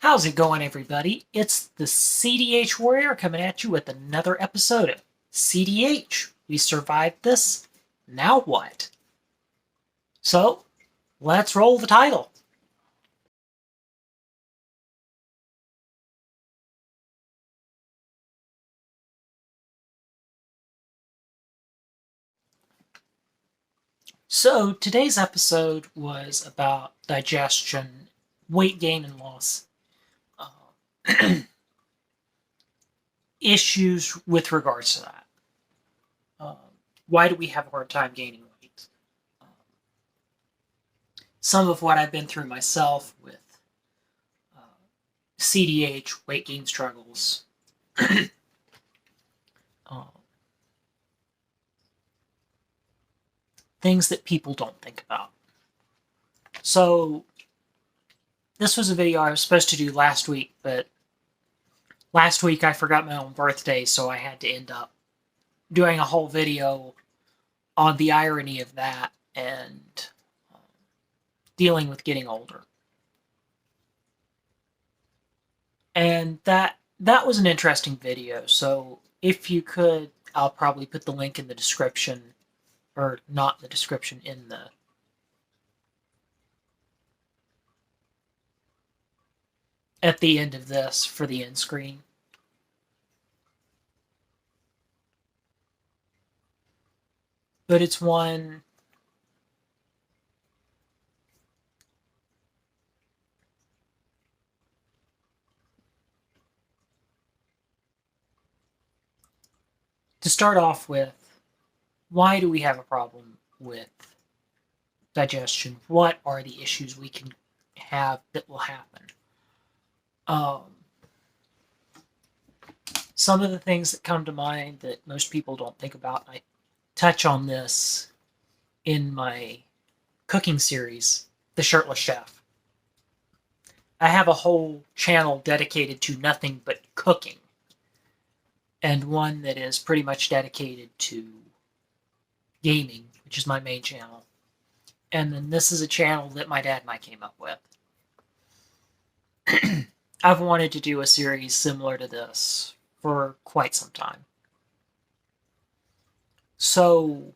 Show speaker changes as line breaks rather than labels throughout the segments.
How's it going, everybody? It's the CDH Warrior coming at you with another episode of CDH. We survived this. Now what? So, let's roll the title. So, today's episode was about digestion, weight gain and loss, issues with regards to that. Why do we have a hard time gaining weight? Some of what I've been through myself with CDH, weight gain struggles, things that people don't think about. So, this was a video I was supposed to do last week, but last week I forgot my own birthday, so I had to end up doing a whole video on the irony of that and dealing with getting older. And that was an interesting video, so if you could, I'll probably put the link in the description, or not in the description, in the at the end of this for the end screen. But it's one to start off with. Why do we have a problem with digestion? What are the issues we can have that will happen? Some of the things that come to mind that most people don't think about, I touch on this in my cooking series, The Shirtless Chef. I have a whole channel dedicated to nothing but cooking, and one that is pretty much dedicated to gaming, which is my main channel. And then this is a channel that my dad and I came up with. I've wanted to do a series similar to this for quite some time. So,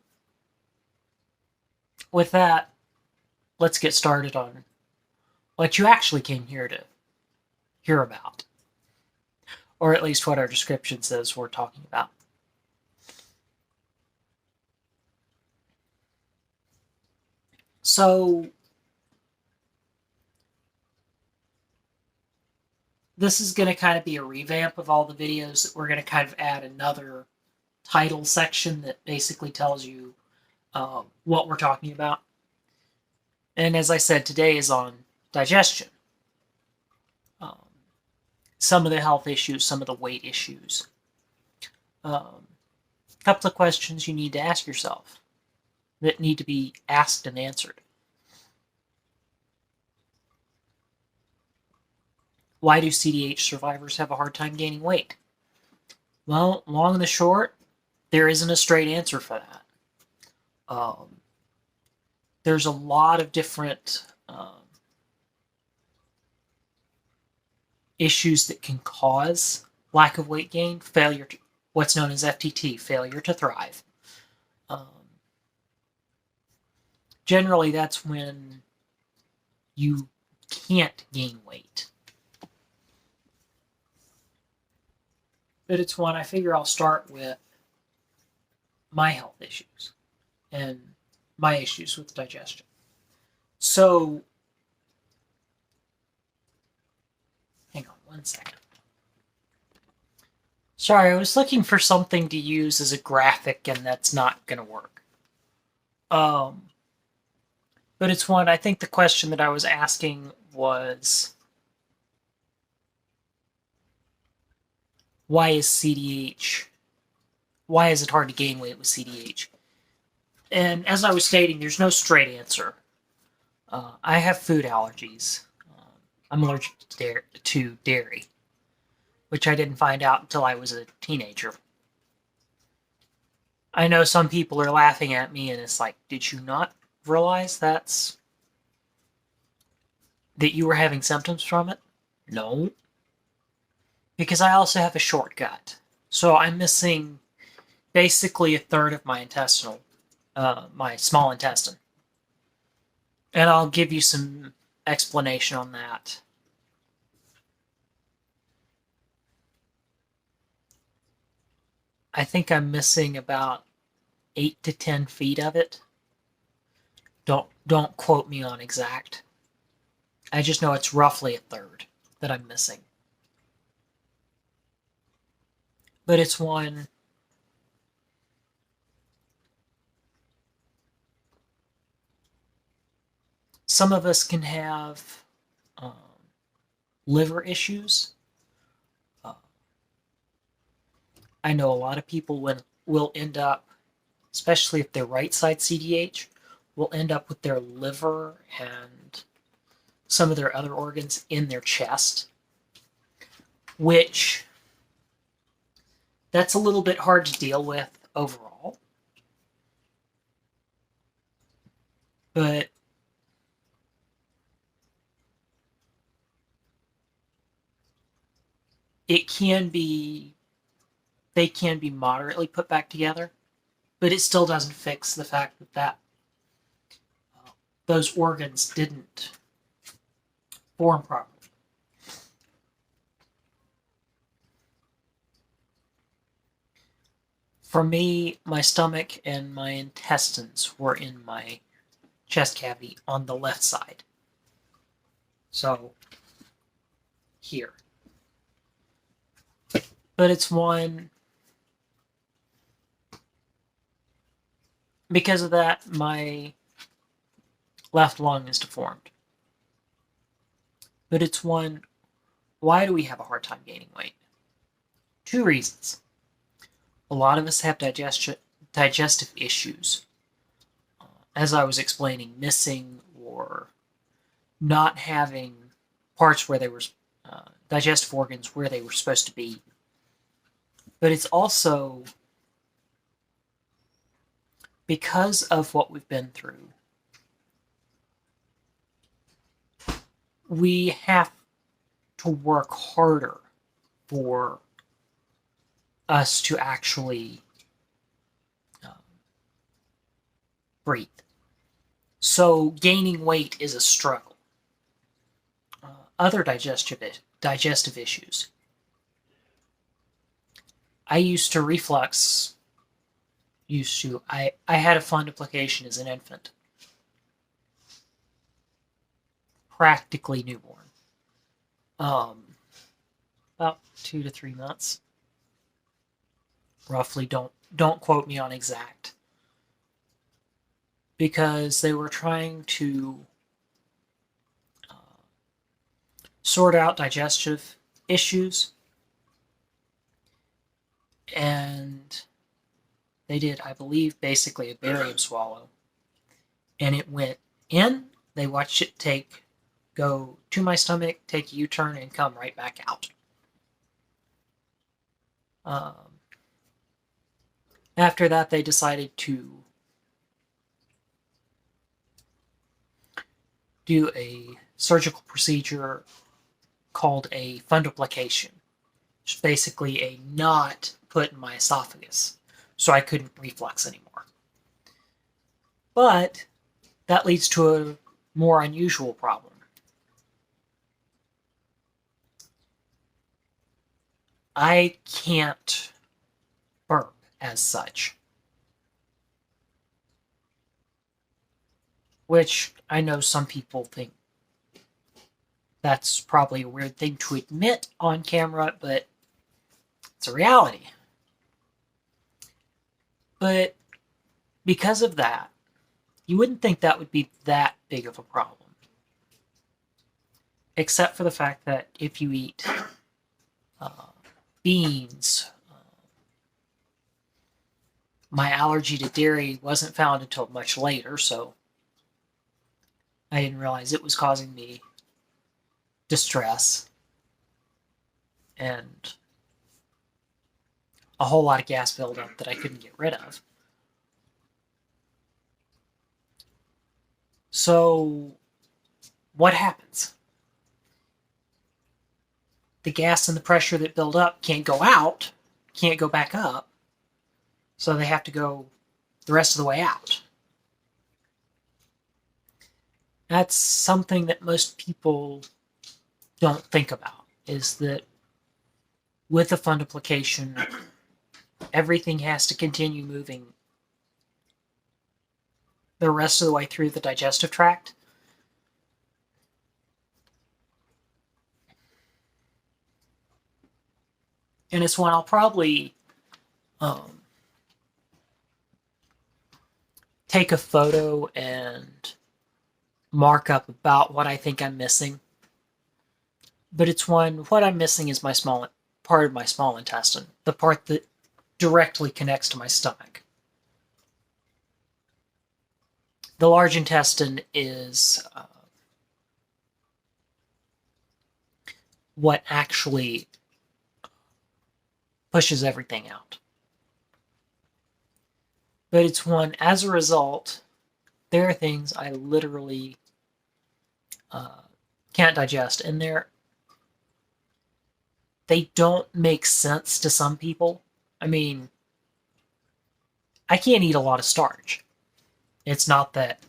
with that, let's get started on what you actually came here to hear about. Or at least what our description says we're talking about. So, this is going to kind of be a revamp of all the videos. We're going to kind of add another title section that basically tells you what we're talking about. And as I said, today is on digestion. Some of the health issues, some of the weight issues. A couple of questions you need to ask yourself that need to be asked and answered. Why do CDH survivors have a hard time gaining weight? Well, long and the short, there isn't a straight answer for that. There's a lot of different issues that can cause lack of weight gain, failure to, what's known as FTT, failure to thrive. Generally, that's when you can't gain weight. But it's one I figure I'll start with my health issues and my issues with digestion. So, hang on one second. Sorry, I was looking for something to use as a graphic, and that's not going to work. But it's one, I think the question that I was asking was, why is CDH, why is it hard to gain weight with CDH? And as I was stating, there's no straight answer. I have food allergies. I'm allergic to dairy, which I didn't find out until I was a teenager. I know some people are laughing at me, and it's like, did you not realize that you were having symptoms from it? No, because I also have a short gut. So I'm missing basically a third of my small intestine. And I'll give you some explanation on that. I think I'm missing about 8 to 10 feet of it. Don't quote me on exact. I just know it's roughly a third that I'm missing. But it's one. Some of us can have um, liver issues. Uh, I know a lot of people will end up, especially if they're right side CDH, will end up with their liver and some of their other organs in their chest, which that's a little bit hard to deal with overall. But it can be, they can be moderately put back together, but it still doesn't fix the fact that those organs didn't form properly. For me, my stomach and my intestines were in my chest cavity on the left side. So, here. But it's one. Because of that, my left lung is deformed. But it's one. Why do we have a hard time gaining weight? 2 reasons. A lot of us have digestive issues. As I was explaining, missing or not having parts where they were digestive organs where they were supposed to be. But it's also because of what we've been through. We have to work harder for us to actually breathe. So gaining weight is a struggle. Other digestive issues. I used to reflux. I had a fundoplication as an infant. Practically newborn. About 2 to 3 months. Roughly, don't quote me on exact. Because they were trying to sort out digestive issues. And they did, I believe, basically a barium swallow. And it went in. They watched it go to my stomach, take a U-turn, and come right back out. After that, they decided to do a surgical procedure called a fundoplication, which is basically a knot put in my esophagus, so I couldn't reflux anymore. But that leads to a more unusual problem. I can't burp as such. Which I know some people think that's probably a weird thing to admit on camera, but it's a reality. But because of that, you wouldn't think that would be that big of a problem. Except for the fact that if you eat beans, my allergy to dairy wasn't found until much later, so I didn't realize it was causing me distress and a whole lot of gas buildup that I couldn't get rid of. So, what happens? the gas and the pressure that build up can't go out, can't go back up, so they have to go the rest of the way out. That's something that most people don't think about, is that with the funduplication, everything has to continue moving the rest of the way through the digestive tract. And it's one I'll probably take a photo and mark up about what I think I'm missing. But it's one, what I'm missing is my small part of my small intestine, the part that directly connects to my stomach. The large intestine is what actually pushes everything out. But it's one, as a result, there are things I literally can't digest, and they don't make sense to some people. I mean, I can't eat a lot of starch. It's not that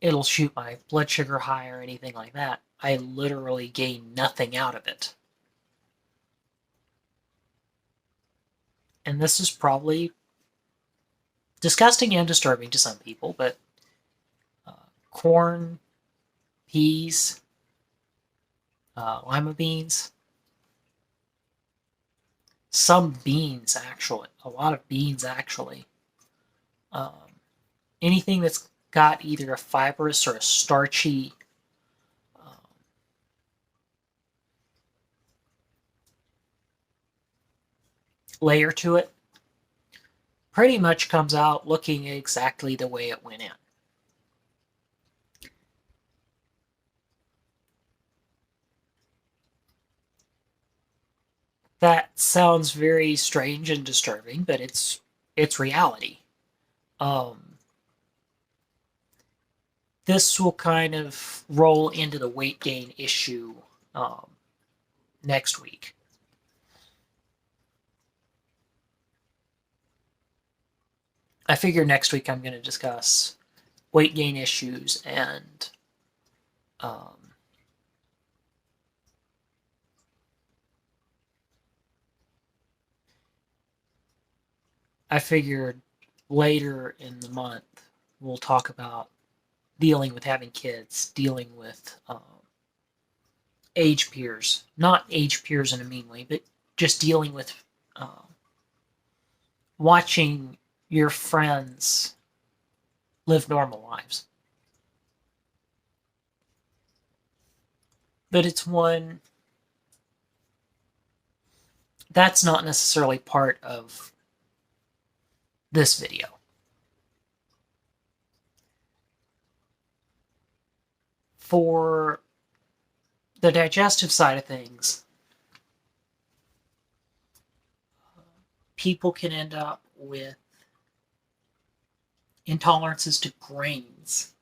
it'll shoot my blood sugar high or anything like that. I literally gain nothing out of it. And this is probably disgusting and disturbing to some people, but corn, peas, lima beans, some beans actually, a lot of beans actually. Anything that's got either a fibrous or a starchy layer to it pretty much comes out looking exactly the way it went in. That sounds very strange and disturbing, but it's reality. This will kind of roll into the weight gain issue next week. I figure next week I'm going to discuss weight gain issues and I figured later in the month we'll talk about dealing with having kids, dealing with age peers. Not age peers in a mean way, but just dealing with watching your friends live normal lives. But it's one that's not necessarily part of this video. For the digestive side of things, people can end up with intolerances to grains,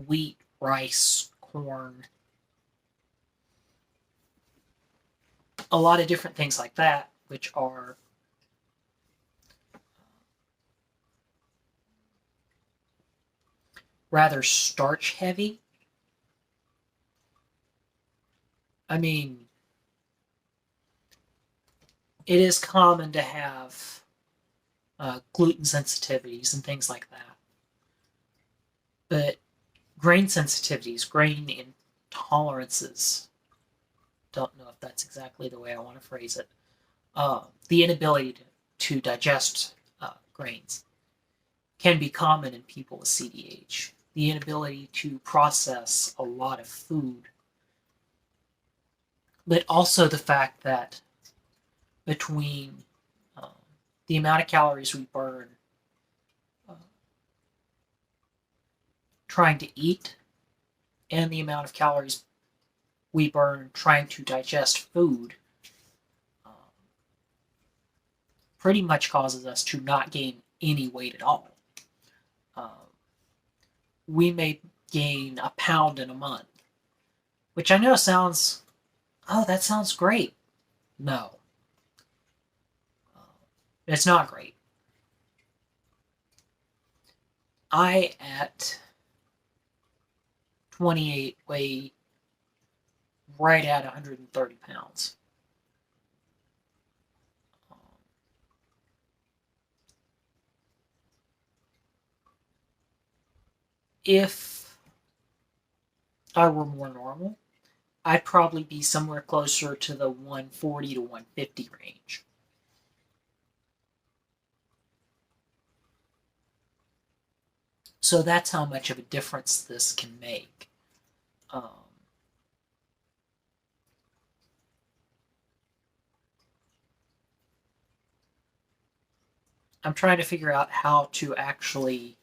wheat, rice, corn, a lot of different things like that, which are rather starch heavy. I mean, it is common to have gluten sensitivities and things like that. But grain sensitivities, grain intolerances, don't know if that's exactly the way I want to phrase it, the inability to digest grains can be common in people with CDH. The inability to process a lot of food, but also the fact that between the amount of calories we burn trying to eat and the amount of calories we burn trying to digest food pretty much causes us to not gain any weight at all. We may gain a pound in a month, which I know sounds, oh, that sounds great. No, it's not great. I, at 28, weigh right at 130 pounds. If I were more normal, I'd probably be somewhere closer to the 140 to 150 range. So that's how much of a difference this can make. Um, I'm trying to figure out how to actually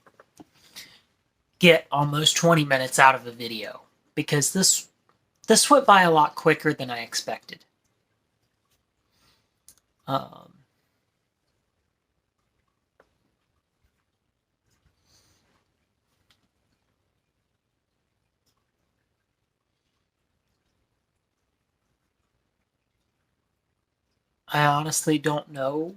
get almost 20 minutes out of the video, because this went by a lot quicker than I expected. Um, I honestly don't know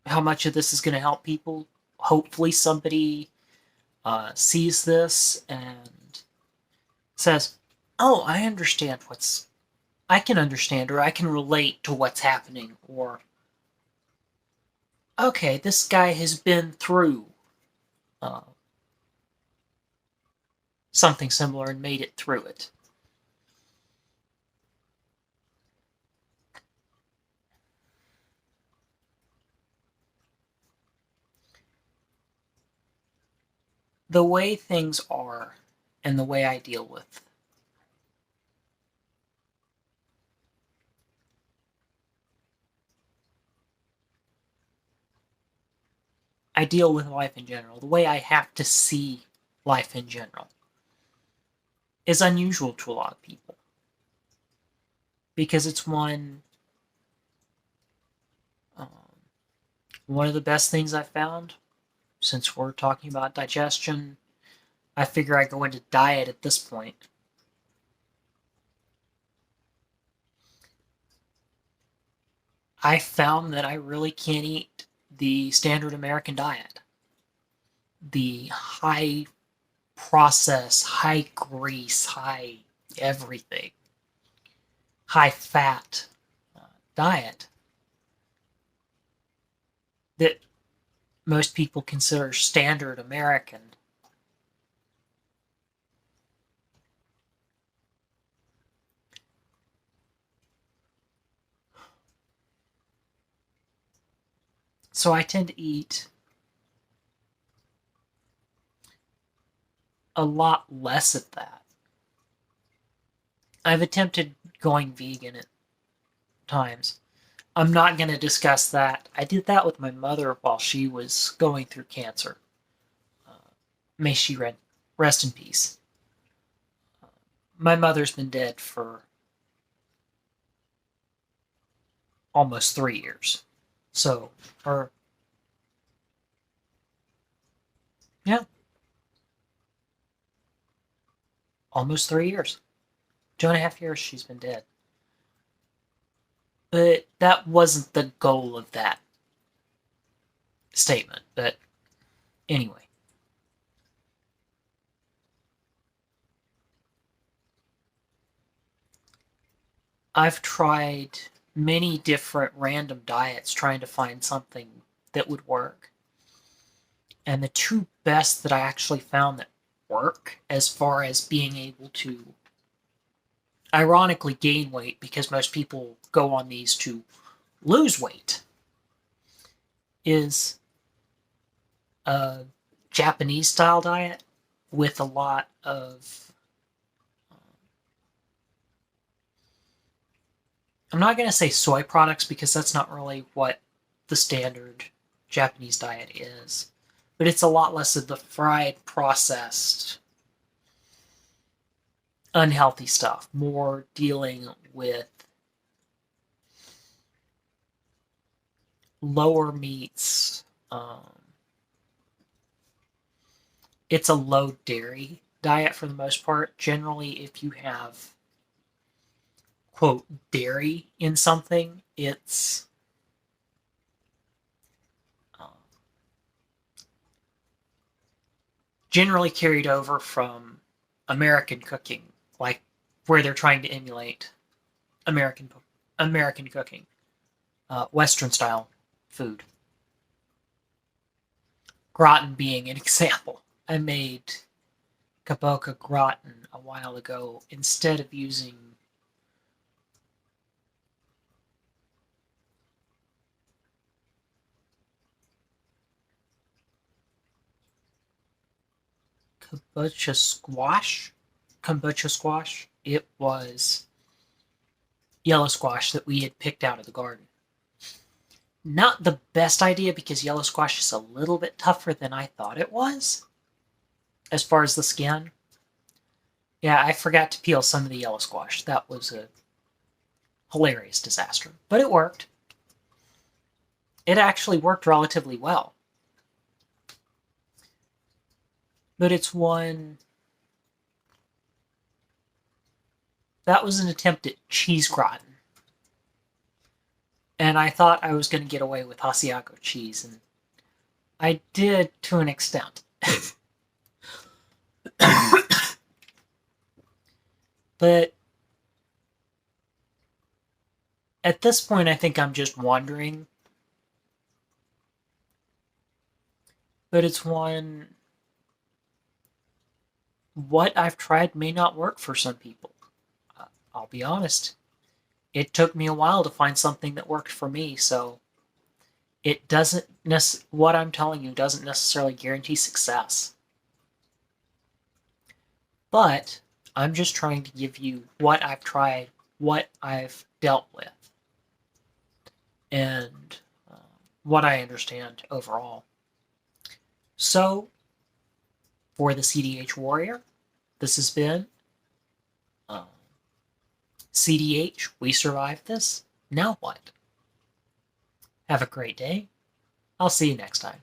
how much of this is going to help people. Hopefully somebody sees this and says, oh, I can understand, or I can relate to what's happening, or, okay, this guy has been through uh, something similar and made it through it. The way things are and the way I deal with life in general, the way I have to see life in general, is unusual to a lot of people. Because it's um, one of the best things I've found, since we're talking about digestion. I figure I go into diet at this point. I found that I really can't eat the standard American diet. The high process, high grease, high everything, high fat diet that most people consider standard American. So I tend to eat a lot less of that. I've attempted going vegan at times. I'm not going to discuss that. I did that with my mother while she was going through cancer. Uh, may she rest in peace. My mother's been dead for almost 3 years. So, or, yeah, almost 3 years. 2.5 years she's been dead. But that wasn't the goal of that statement. But anyway, I've tried many different random diets trying to find something that would work. And the two best that I actually found that work, as far as being able to ironically gain weight, because most people go on these to lose weight, is a Japanese style diet with a lot of, I'm not going to say soy products, because that's not really what the standard Japanese diet is, but it's a lot less of the fried, processed, unhealthy stuff, more dealing with lower meats. It's a low dairy diet for the most part. Generally, if you have, quote, dairy in something, it's generally carried over from American cooking, like where they're trying to emulate American cooking, Western style food. Gratin being an example. I made kabocha gratin a while ago instead of using kombucha squash. It was yellow squash that we had picked out of the garden. Not the best idea because yellow squash is a little bit tougher than I thought it was as far as the skin. Yeah, I forgot to peel some of the yellow squash. That was a hilarious disaster, but it worked. It actually worked relatively well. But it's one... That was an attempt at cheese gratin. And I thought I was going to get away with Asiago cheese, and I did to an extent. But at this point, I think I'm just wondering. But it's one... What I've tried may not work for some people. I'll be honest. It took me a while to find something that worked for me, so it doesn't what I'm telling you doesn't necessarily guarantee success. But I'm just trying to give you what I've tried, what I've dealt with, and what I understand overall. So, for the CDH Warrior, this has been CDH, we survived this. Now what? Have a great day. I'll see you next time.